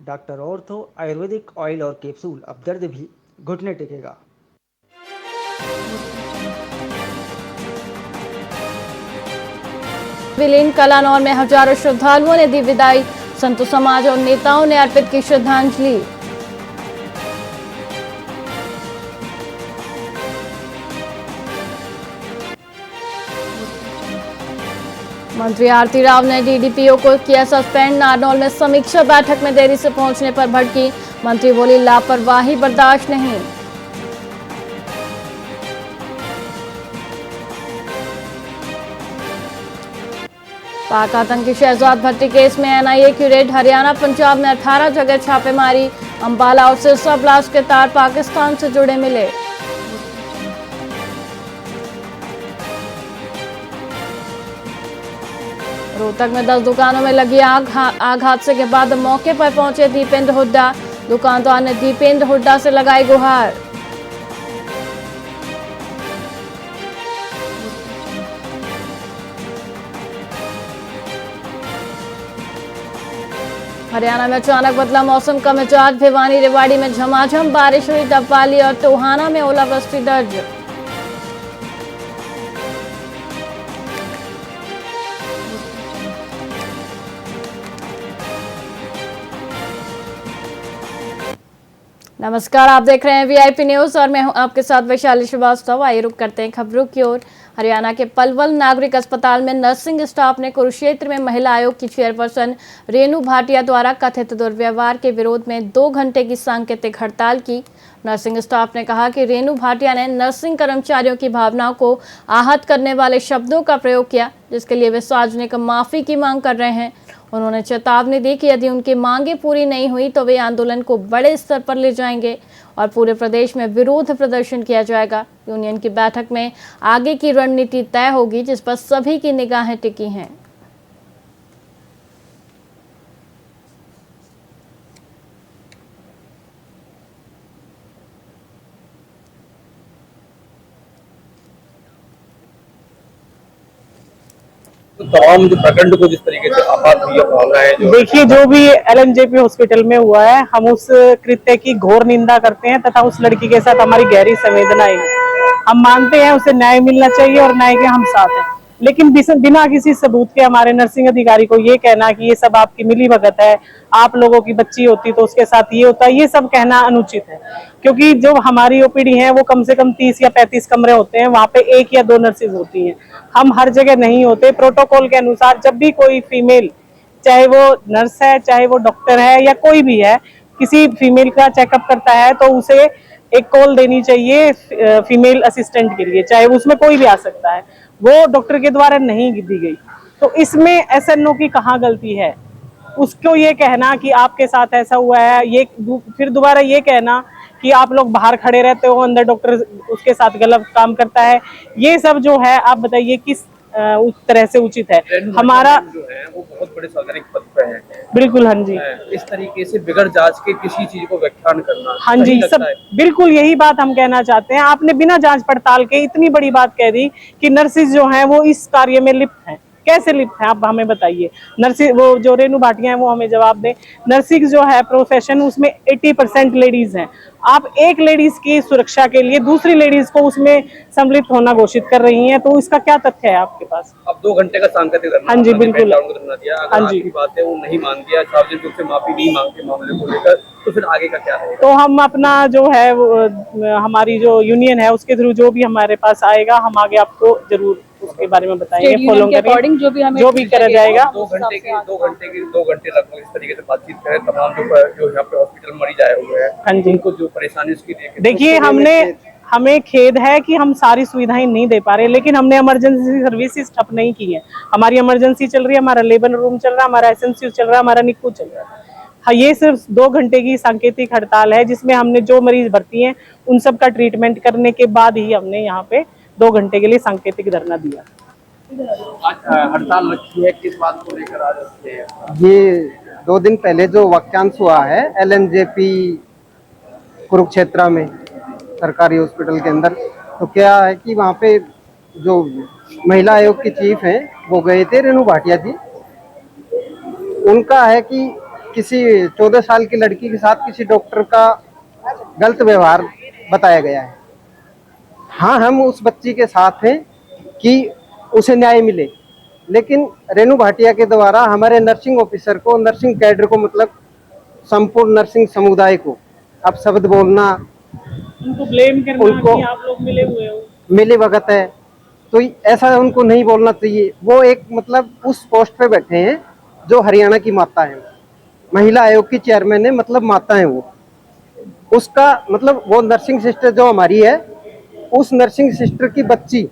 Doctor ortho Ayurvedic oil और capsule, अब दर्द भी घुटने टेकेगा। विलीन कलानौर में हजारों श्रद्धालुओं ने दी विदाई, संतों समाज और नेताओं ने अर्पित की श्रद्धांजलि। मंत्री आरती राव ने डीडीपीओ को किया सस्पेंड, नारनौल में समीक्षा बैठक में देरी से पहुंचने पर भड़की। मंत्री बोली लापरवाही बर्दाश्त नहीं। पाक आतंकी शहजाद भट्टी केस में एनआईए की रेड, हरियाणा पंजाब में 18 जगह छापेमारी। अंबाला और सिरसा ब्लास्ट के तार पाकिस्तान से जुड़े मिले। रोहतक में 10 दुकानों में लगी आग हादसे के बाद मौके पर पहुंचे दीपेंद्र हुड्डा। दुकानदार ने दीपेंद्र हुड्डा से लगाई गुहार। हरियाणा में अचानक बदला मौसम का मिजाज, भिवानी रेवाड़ी में झमाझम बारिश हुई। डबवाली और टोहाना में ओलावृष्टि दर्ज। नमस्कार, आप देख रहे हैं वीआईपी न्यूज और मैं हूं आपके साथ वैशाली श्रीवास्तव। आइए रुक करते हैं खबरों की ओर। हरियाणा के पलवल नागरिक अस्पताल में नर्सिंग स्टाफ ने कुरुक्षेत्र में महिला आयोग की चेयरपर्सन रेणु भाटिया द्वारा कथित दुर्व्यवहार के विरोध में 2 घंटे की सांकेतिक हड़ताल की। नर्सिंग स्टाफ ने कहा कि रेणु भाटिया ने नर्सिंग कर्मचारियों की भावनाओं को आहत करने वाले शब्दों का प्रयोग किया, जिसके लिए वे सार्वजनिक माफी की मांग कर रहे हैं। उन्होंने चेतावनी दी कि यदि उनकी मांगें पूरी नहीं हुई तो वे आंदोलन को बड़े स्तर पर ले जाएंगे और पूरे प्रदेश में विरोध प्रदर्शन किया जाएगा। यूनियन की बैठक में आगे की रणनीति तय होगी, जिस पर सभी की निगाहें टिकी हैं। तो तमाम जो प्रखंड को जिस तरीके से आपात हुई है भावनाएं, देखिए, जो भी एलएनजेपी हॉस्पिटल में हुआ है, हम उस कृत्य की घोर निंदा करते हैं तथा उस लड़की के साथ हमारी गहरी संवेदनाएं हैं। हम मानते हैं उसे न्याय मिलना चाहिए और न्याय के हम साथ हैं, लेकिन बिना किसी सबूत के हमारे नर्सिंग अधिकारी को ये कहना कि ये सब आपकी मिली भगत है, आप लोगों की बच्ची होती तो उसके साथ ये होता, ये सब कहना अनुचित है। क्योंकि जो हमारी ओपीडी है वो कम से कम 30 या 35 कमरे होते हैं, वहां पे 1 या 2 नर्सेज होती हैं। हम हर जगह नहीं होते। प्रोटोकॉल के अनुसार जब भी कोई फीमेल, चाहे वो नर्स है, चाहे वो डॉक्टर है या कोई भी है, किसी फीमेल का चेकअप करता है तो उसे एक कॉल देनी चाहिए फीमेल असिस्टेंट के लिए, चाहे उसमें कोई भी आ सकता है। वो डॉक्टर के द्वारा नहीं दी गई, तो इसमें एसएनओ की कहाँ गलती है? उसको ये कहना कि आपके साथ ऐसा हुआ है, ये फिर दोबारा ये कहना कि आप लोग बाहर खड़े रहते हो, अंदर डॉक्टर उसके साथ गलत काम करता है, ये सब जो है आप बताइए किस उस तरह से उचित है? हमारा जो है वो बहुत बड़े सार्वजनिक पद पे है। बिल्कुल, हाँ जी, इस तरीके से बिगड़ जांच के किसी चीज को व्याख्यान करना, हाँ जी, सब बिल्कुल यही बात हम कहना चाहते हैं। आपने बिना जांच पड़ताल के इतनी बड़ी बात कह दी कि नर्सिस जो हैं वो इस कार्य में लिप्त हैं। कैसे लिप्त हैं आप हमें बताइए। नर्सिस, वो जो रेणु भाटिया है वो हमें जवाब दें। नर्सिंग जो है प्रोफेशन, उसमें 80% लेडीज हैं। आप एक लेडीज की सुरक्षा के लिए दूसरी लेडीज को उसमें सम्मिलित होना घोषित कर रही हैं, तो इसका क्या तथ्य है आपके पास? अब 2 घंटे का सांकेतिक धरना, हाँ जी, बिल्कुल, दिया। अगर हाँ जी, आपकी बातें वो नहीं मान दिया, सार्वजनिक रूप से माफी नहीं मांगते मामले को लेकर, तो फिर आगे का क्या है? तो हम अपना जो है हमारी जो यूनियन है उसके थ्रू जो भी हमारे पास आएगा, हम आगे आपको जरूर उसके बारे में बताएंगे, फॉलो करेंगे जो भी करा जाएगा। 2 घंटे लगभग इस तरीके से बातचीत करें। तमाम जो यहाँ पे हॉस्पिटल मरीज आए हुए हैं, हाँ जी, उनको जो परेशानी उसकी देखिए, हमें खेद है कि हम सारी सुविधाएं नहीं दे पा रहे, लेकिन हमने इमरजेंसी सर्विसेज ठप नहीं की है। हमारी इमरजेंसी चल रही है, हमारा लेबर रूम चल रहा है, हमारा एसएनसीयू चल रहा है, हमारा निक्कू चल रहा है। हाँ, ये सिर्फ 2 घंटे की सांकेतिक हड़ताल है, जिसमें हमने जो मरीज भर्ती हैं उन सब का ट्रीटमेंट करने के बाद ही हमने यहाँ पे 2 घंटे के लिए सांकेतिक धरना दिया। हड़ताल रखी है, किस बात को लेकर आज रखी है? ये 2 दिन पहले जो वाक्यांश हुआ है एलएनजेपी कुरुक्षेत्र में सरकारी हॉस्पिटल के अंदर, तो क्या है कि वहाँ पे जो महिला आयोग की चीफ हैं वो गए थे, रेणु भाटिया जी। उनका है कि किसी 14 साल की लड़की के साथ किसी डॉक्टर का गलत व्यवहार बताया गया है। हाँ, हम उस बच्ची के साथ हैं कि उसे न्याय मिले, लेकिन रेणु भाटिया के द्वारा हमारे नर्सिंग ऑफिसर को, नर्सिंग कैडर को, मतलब संपूर्ण नर्सिंग समुदाय को अब शब्द बोलना, उनको ब्लेम करना उनको कि आप लोग मिले हुए हो। मिली भगत है, तो ऐसा उनको नहीं बोलना चाहिए। वो एक मतलब उस पोस्ट पे बैठे हैं जो हरियाणा की माता है, महिला आयोग की चेयरमैन है, मतलब माता है वो। उसका मतलब वो नर्सिंग सिस्टर जो हमारी है, उस नर्सिंग सिस्टर की बच्ची,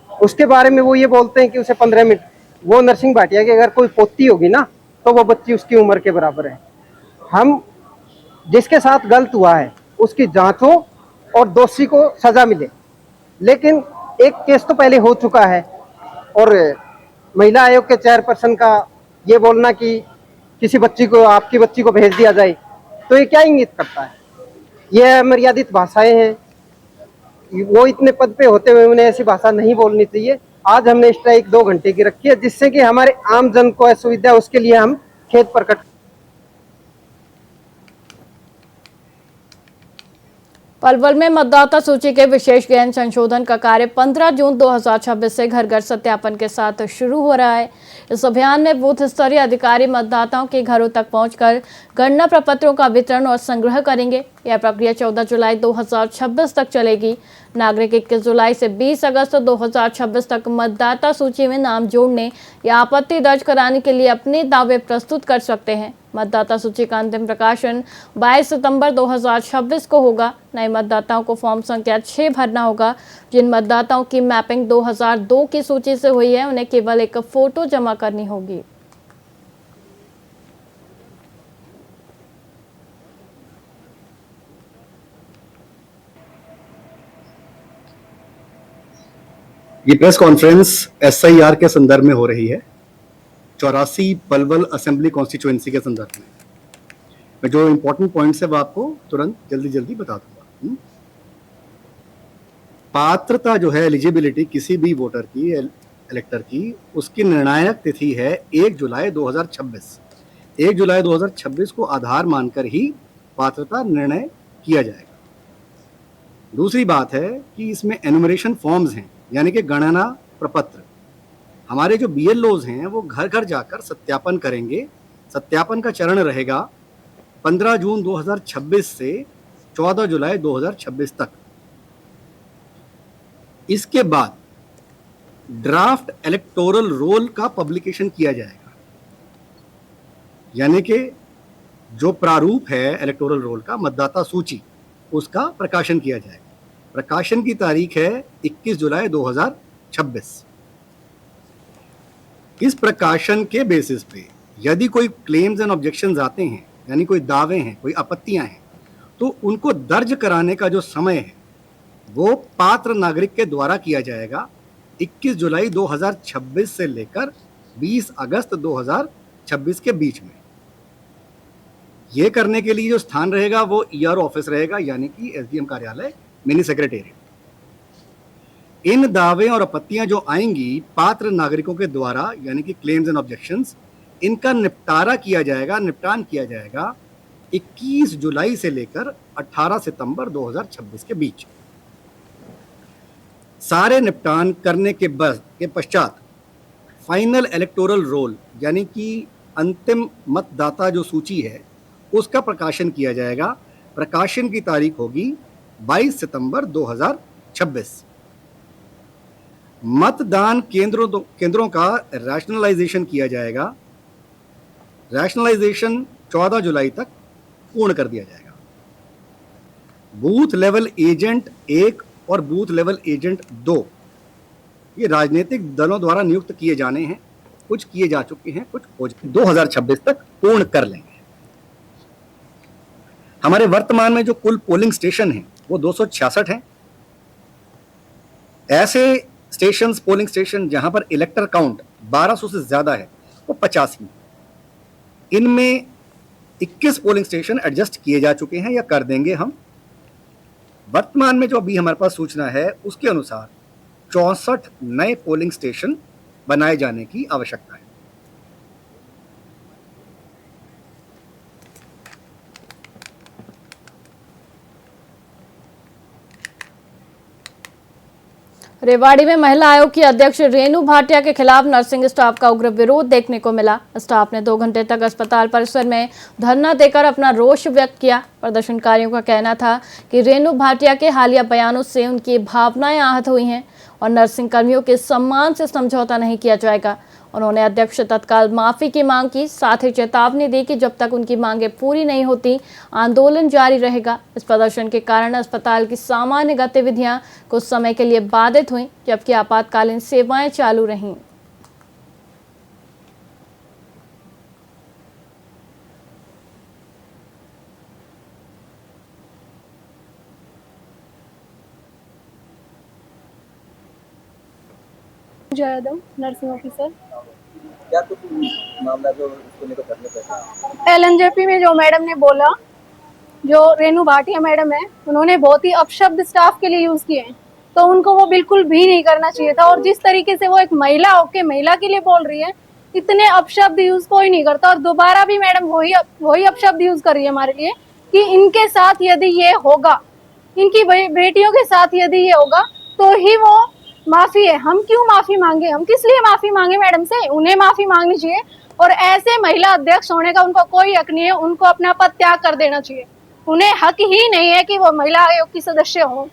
उसके बारे में वो ये बोलते हैं कि उसे 15 मिनट, वो नर्सिंग भाटिया की अगर कोई पोती होगी ना तो वो बच्ची उसकी उम्र के बराबर है। हम जिसके साथ गलत हुआ है उसकी जांच हो और दोषी को सजा मिले, लेकिन एक केस तो पहले हो चुका है और महिला आयोग के चेयरपर्सन का ये बोलना कि किसी बच्ची को, आपकी बच्ची को भेज दिया जाए, तो ये क्या इंगित करता है? ये मर्यादित भाषाएं हैं। वो इतने पद पे होते हुए उन्हें ऐसी भाषा नहीं बोलनी चाहिए। आज हमने स्ट्राइक 2 घंटे की रखी है, जिससे कि हमारे आम जन को असुविधा, उसके लिए हम खेद प्रकट। पलवल में मतदाता सूची के विशेष गहन संशोधन का कार्य 15 जून 2026 से घर घर सत्यापन के साथ शुरू हो रहा है। इस अभियान में बूथ स्तरीय अधिकारी मतदाताओं के घरों तक पहुंचकर गणना प्रपत्रों का वितरण और संग्रह करेंगे। यह प्रक्रिया 14 जुलाई 2026 तक चलेगी। नागरिक 21 जुलाई से 20 अगस्त 2026 तक मतदाता सूची में नाम जोड़ने या आपत्ति दर्ज कराने के लिए अपने दावे प्रस्तुत कर सकते हैं। मतदाता सूची का अंतिम प्रकाशन 22 सितंबर 2026 को होगा। नए मतदाताओं को फॉर्म संख्या 6 भरना होगा। जिन मतदाताओं की मैपिंग 2002 की सूची से हुई है उन्हें केवल एक फोटो जमा करनी होगी। ये प्रेस कॉन्फ्रेंस एसआईआर के संदर्भ में हो रही है, 84 पलवल असेंबली कॉन्स्टिट्यूएंसी के संदर्भ में। मैं जो इंपॉर्टेंट पॉइंट्स है वो आपको तुरंत जल्दी बता दूंगा। पात्रता जो है, एलिजिबिलिटी किसी भी वोटर की, इलेक्टर की, उसकी निर्णायक तिथि है 1 जुलाई 2026। 1 जुलाई 2026 को आधार मानकर ही पात्रता निर्णय किया जाएगा। दूसरी बात है कि इसमें एनुमरेशन फॉर्म्स हैं, यानी कि गणना प्रपत्र। हमारे जो बीएलओज हैं वो घर घर जाकर सत्यापन करेंगे। सत्यापन का चरण रहेगा 15 जून 2026 से 14 जुलाई 2026 तक। इसके बाद ड्राफ्ट इलेक्टोरल रोल का पब्लिकेशन किया जाएगा, यानी कि जो प्रारूप है इलेक्टोरल रोल का, मतदाता सूची, उसका प्रकाशन किया जाएगा। प्रकाशन की तारीख है 21 जुलाई 2026। इस प्रकाशन के बेसिस पे यदि कोई क्लेम्स एंड ऑब्जेक्शंस आते हैं, यानी कोई दावे हैं, कोई आपत्तियां हैं, तो उनको दर्ज कराने का जो समय है वो पात्र नागरिक के द्वारा किया जाएगा 21 जुलाई 2026 से लेकर 20 अगस्त 2026 के बीच में। ये करने के लिए जो स्थान रहेगा वो ईआर ऑफिस रहेगा, यानी कि एसडीएम कार्यालय, मिनी सेक्रेटेरिएट। इन दावे और आपत्तियां जो आएंगी पात्र नागरिकों के द्वारा, यानी कि क्लेम्स एंड ऑब्जेक्शंस, इनका निपटान किया जाएगा 21 जुलाई से लेकर 18 सितंबर 2026 के बीच। सारे निपटान करने के पश्चात फाइनल इलेक्टोरल रोल, यानी कि अंतिम मतदाता जो सूची है, उसका प्रकाशन किया जाएगा। प्रकाशन की तारीख होगी 22 सितंबर 2026। मतदान केंद्रों का रैशनलाइजेशन किया जाएगा। रैशनलाइजेशन 14 जुलाई तक पूर्ण कर दिया जाएगा। बूथ लेवल एजेंट 1 और बूथ लेवल एजेंट 2 ये राजनीतिक दलों द्वारा नियुक्त किए जाने हैं। कुछ किए जा चुके हैं, कुछ हो 2026 तक पूर्ण कर लेंगे। हमारे वर्तमान में जो कुल पोलिंग स्टेशन हैं वो 266 हैं। ऐसे स्टेशंस, पोलिंग स्टेशन जहां पर इलेक्टर काउंट 1200 से ज्यादा है वो 85 हैं। इनमें 21 पोलिंग स्टेशन एडजस्ट किए जा चुके हैं या कर देंगे हम। वर्तमान में जो अभी हमारे पास सूचना है उसके अनुसार 64 नए पोलिंग स्टेशन बनाए जाने की आवश्यकता है। रेवाड़ी में महिला आयोग की अध्यक्ष रेणु भाटिया के खिलाफ नर्सिंग स्टाफ का उग्र विरोध देखने को मिला। स्टाफ ने 2 घंटे तक अस्पताल परिसर में धरना देकर अपना रोष व्यक्त किया। प्रदर्शनकारियों का कहना था कि रेणु भाटिया के हालिया बयानों से उनकी भावनाएं आहत हुई हैं और नर्सिंग कर्मियों के सम्मान से समझौता नहीं किया जाएगा। उन्होंने अध्यक्ष तत्काल माफी की मांग की, साथ ही चेतावनी दी कि जब तक उनकी मांगें पूरी नहीं होती आंदोलन जारी रहेगा। इस प्रदर्शन के कारण अस्पताल की सामान्य गतिविधियां कुछ समय के लिए बाधित हुई, जबकि आपातकालीन सेवाएं चालू रहीं। Yadav, nursing officer. क्या कुछ मामला जो इसको लेकर करने पे एलएनजेपी में जो मैडम ने बोला, जो रेणु भाटिया मैडम है, उन्होंने बहुत ही अपशब्द स्टाफ के लिए यूज किए हैं, तो उनको वो बिल्कुल भी नहीं करना चाहिए था। और जिस तरीके से वो एक महिला होके महिला के लिए बोल रही है, इतने अपशब्द यूज कोई नहीं करता। और दोबारा भी मैडम वही अपशब्द यूज कर रही है हमारे लिए कि इनके साथ यदि ये होगा, इनकी बेटियों के साथ यदि ये होगा तो ही वो माफी है। हम क्यों माफी मांगे? हम किस लिए माफी मांगे मैडम से? उन्हें माफी मांगनी चाहिए। और ऐसे महिला अध्यक्ष होने का उनको कोई हक नहीं है। उनको अपना पद त्याग कर देना चाहिए। उन्हें हक ही नहीं है कि वो महिला आयोग की सदस्य हो।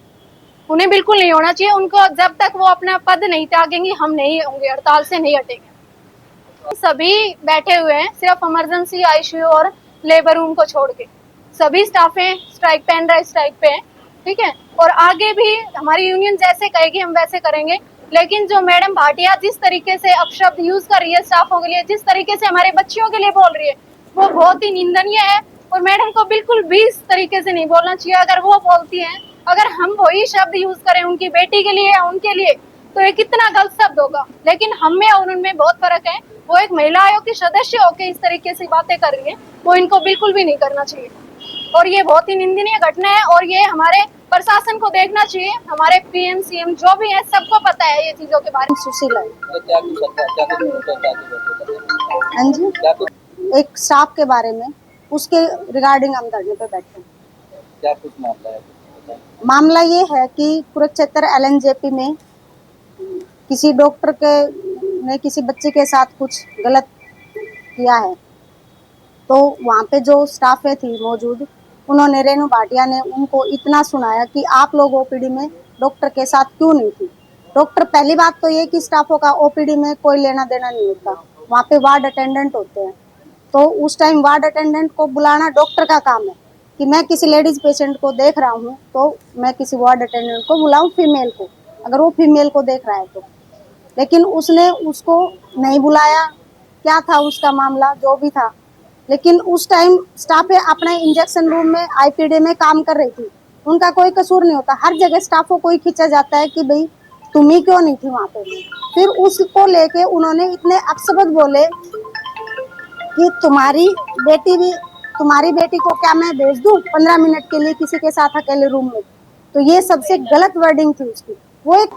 उन्हें बिल्कुल नहीं होना चाहिए। उनको जब तक वो अपना पद नहीं त्यागेंगी, हम नहीं होंगे, हड़ताल से नहीं हटेंगे। सभी बैठे हुए हैं, सिर्फ इमरजेंसी, आईसीयू और लेबर रूम को छोड़ के सभी स्टाफें स्ट्राइक पे, एंड स्ट्राइक पे हैं, ठीक है। और आगे भी हमारी यूनियन जैसे कहेगी हम वैसे करेंगे। लेकिन जो मैडम भाटिया जिस तरीके से अपशब्द यूज कर रही है स्टाफों के लिए, जिस तरीके से हमारे बच्चियों के लिए बोल रही है, वो बहुत ही निंदनीय है। और मैडम को बिल्कुल भी इस तरीके से नहीं बोलना चाहिए। अगर वो बोलती हैं, अगर हम वही शब्द यूज करें उनकी बेटी के लिए या उनके लिए, तो ये कितना गलत शब्द होगा। लेकिन हम में और उनमें बहुत फर्क है। वो एक महिला आयोग की सदस्य होकर इस तरीके से बातें कर रही है, वो इनको बिल्कुल भी नहीं करना चाहिए। और ये बहुत ही निंदनीय घटना है। और ये हमारे प्रशासन को देखना चाहिए। हमारे पीएम सीएम जो भी है, सबको पता है ये चीजों के बारे में। सुशीला क्या कुछ सकता है, क्या कुछ हाँ जी, क्या कुछ एक स्टाफ के बारे में, उसके रिगार्डिंग हम धरने पे बैठे हैं। क्या कुछ मामला है? मामला ये है कि कुरुक्षेत्र एलएनजेपी में किसी डॉक्टर के ने किसी बच्चे के साथ कुछ गलत किया है। तो वहाँ पे जो स्टाफ थी मौजूद, उन्होंने, रेणु भाटिया ने उनको इतना सुनाया कि आप लोग ओपीडी में डॉक्टर के साथ क्यों नहीं थी। डॉक्टर, पहली बात तो ये कि स्टाफों का ओपीडी में कोई लेना देना नहीं होता। वहाँ पे वार्ड अटेंडेंट होते हैं, तो उस टाइम वार्ड अटेंडेंट को बुलाना डॉक्टर का काम है कि मैं किसी लेडीज पेशेंट को देख रहा हूँ तो मैं किसी वार्ड अटेंडेंट को बुलाऊं, फीमेल को, अगर वो फीमेल को देख रहा है तो। लेकिन उसने उसको नहीं बुलाया। क्या था उसका मामला जो भी था, लेकिन उस टाइम स्टाफ अपने इंजेक्शन रूम में आईपीडी में काम कर रही थी। उनका कोई कसूर नहीं होता। हर जगह स्टाफों को ही खींचा जाता है कि भाई तुम ही क्यों नहीं थी वहां पे। फिर उसको लेके उन्होंने इतने अपशब्द बोले कि तुम्हारी बेटी को क्या मैं भेज दूं 15 मिनट के लिए किसी के साथ अकेले रूम में। तो ये सबसे गलत वर्डिंग थी उसकी। वो एक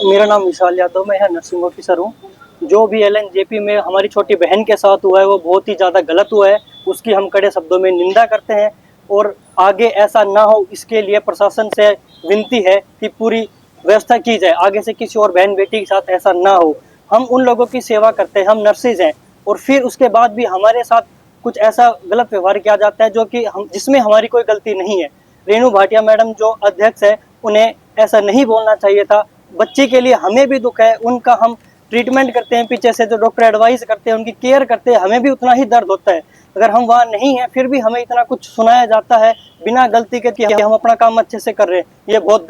मेरा नाम विशाल यादव, मैं यहाँ नर्सिंग ऑफिसर हूँ। जो भी एलएनजेपी में हमारी छोटी बहन के साथ हुआ है वो बहुत ही ज़्यादा गलत हुआ है। उसकी हम कड़े शब्दों में निंदा करते हैं और आगे ऐसा ना हो इसके लिए प्रशासन से विनती है कि पूरी व्यवस्था की जाए, आगे से किसी और बहन बेटी के साथ ऐसा ना हो। हम उन लोगों की सेवा करते हैं, हम नर्सेज हैं, और फिर उसके बाद भी हमारे साथ कुछ ऐसा गलत व्यवहार किया जाता है जो कि हम जिसमें हमारी कोई गलती नहीं है। रेणु भाटिया मैडम जो अध्यक्ष है, उन्हें ऐसा नहीं बोलना चाहिए था। बच्चे के लिए हमें भी दुख है, उनका हम ट्रीटमेंट करते हैं, पीछे से जो डॉक्टर एडवाइस करते हैं, उनकी केयर करते हैं, हमें भी उतना ही दर्द होता है। अगर हम वहाँ नहीं हैं फिर भी हमें इतना कुछ सुनाया जाता है बिना गलती के कि हम अपना काम अच्छे से कर रहे हैं, ये बहुत।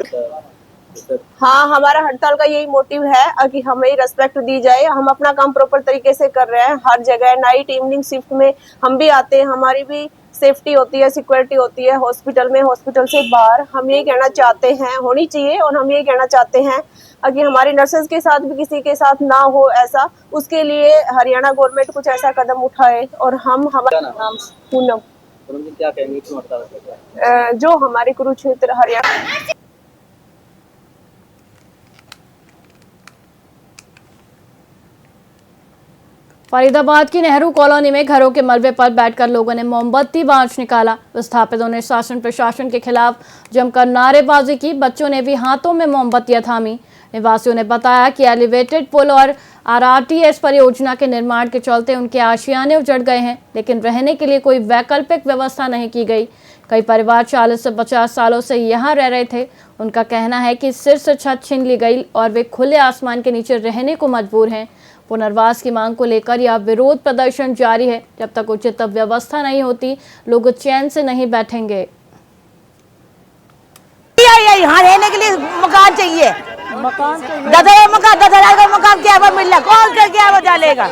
हाँ, हमारा हड़ताल का यही मोटिव है कि हमें रेस्पेक्ट दी जाए। हम अपना काम प्रॉपर तरीके से कर रहे हैं। हर जगह नाइट इवनिंग शिफ्ट में हम भी आते हैं, हमारी भी सेफ्टी होती है, सिक्योरिटी होती है हॉस्पिटल में, हॉस्पिटल से बाहर। हम ये कहना चाहते हैं, होनी चाहिए, और हम ये कहना चाहते हैं कि हमारी नर्सेज के साथ भी किसी के साथ ना हो ऐसा। उसके लिए हरियाणा गवर्नमेंट कुछ ऐसा कदम उठाए। और हम, हमारा नाम पूनम, क्या कहेंगे जो हमारे कुरुक्षेत्र हरियाणा। फरीदाबाद की नेहरू कॉलोनी में घरों के मलबे पर बैठकर लोगों ने मोमबत्ती मार्च निकाला। विस्थापितों ने शासन प्रशासन के खिलाफ जमकर नारेबाजी की। बच्चों ने भी हाथों में मोमबत्तियां थामी। निवासियों ने बताया कि एलिवेटेड पुल और आरआरटीएस परियोजना के निर्माण के चलते उनके आशियाने उजड़ गए हैं, लेकिन रहने के लिए कोई वैकल्पिक व्यवस्था नहीं की गई। कई परिवार 40 से 50 सालों से यहाँ रह रहे थे। उनका कहना है कि सिर से छत छीन ली गई और वे खुले आसमान के नीचे रहने को मजबूर हैं। पुनर्वास की मांग को लेकर यह विरोध प्रदर्शन जारी है। जब तक उचित व्यवस्था नहीं होती, लोग चैन से नहीं बैठेंगे। यहाँ रहने के लिए मकान चाहिए, 10,000 मकान, 10,000 का मकान क्या मिल रहा, कौन कर क्या डालेगा?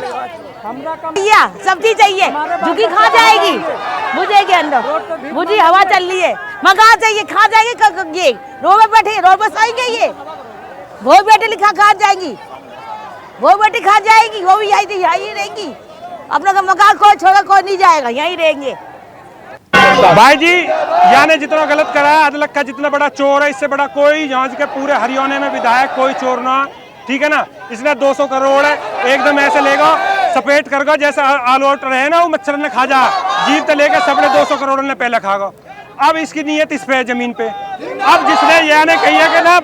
सब्जी चाहिए, झुकी खा जाएगी, बुझेगी अंदर, बुझी हवा चल रही है, मकान चाहिए, खा जाएगी। ये रोड में बैठे, रोड पर सोएंगे, ये वो बेटे लिखा खा जाएंगी, वो बेटी खा जाएगी, वो भी यही रहेंगी। अपना मकान कोई छोड़कर कोई नहीं जाएगा, यहीं रहेंगे। भाई जी, यहाँ ने जितना गलत करा है, अदलक का जितना बड़ा चोर है, इससे बड़ा कोई यहाँ के पूरे हरियाणा में विधायक कोई चोर ना, ठीक है ना। इसने 200 करोड़ है, एकदम ऐसे लेगा, सपेट करगा जैसे आलोट रहे ना, वो मच्छर ने खा जा, जीप तो लेकर सबने 200 करोड़ ने पहले खागा। अब इसकी नीयत इस पे जमीन पे। अब जिसने यह ने कही है कि ना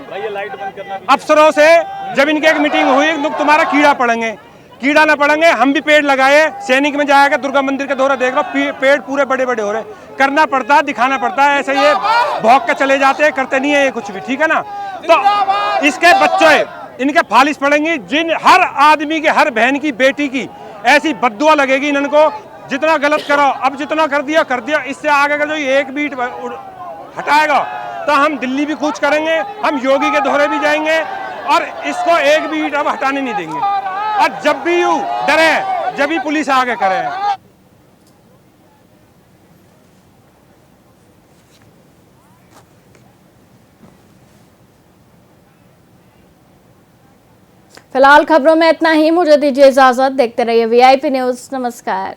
अफसरों से, जब इनकी एक मीटिंग हुई, तुम्हारा कीड़ा पड़ेंगे, कीड़ा ना पड़ेंगे, हम भी पेड़ लगाए, सैनिक में जाएगा, दुर्गा मंदिर के दौरा देख लो, पेड़ पूरे बड़े बड़े हो रहे, करना पड़ता है, दिखाना पड़ता है। ऐसे ये भौंक के चले जाते हैं, करते नहीं है ये कुछ भी, ठीक है ना। तो इसके बच्चे इनके फालिश पड़ेंगी, जिन हर आदमी के, हर बहन की, बेटी की ऐसी बद्दुआ लगेगी इनको, जितना गलत करो। अब जितना कर दिया, इससे आगे का जो एक बीट हटाएगा तो हम दिल्ली भी कूच करेंगे, हम योगी के दौरे भी जाएंगे और इसको एक बीट अब हटाने नहीं देंगे। और जब भी यू डरे, जब भी पुलिस आगे करे। फिलहाल खबरों में इतना ही। मुझे दीजिए इजाजत। देखते रहिए वीआईपी न्यूज। नमस्कार।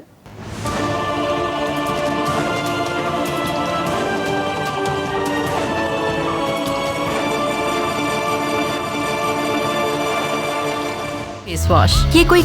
फेस वॉश, ये कोई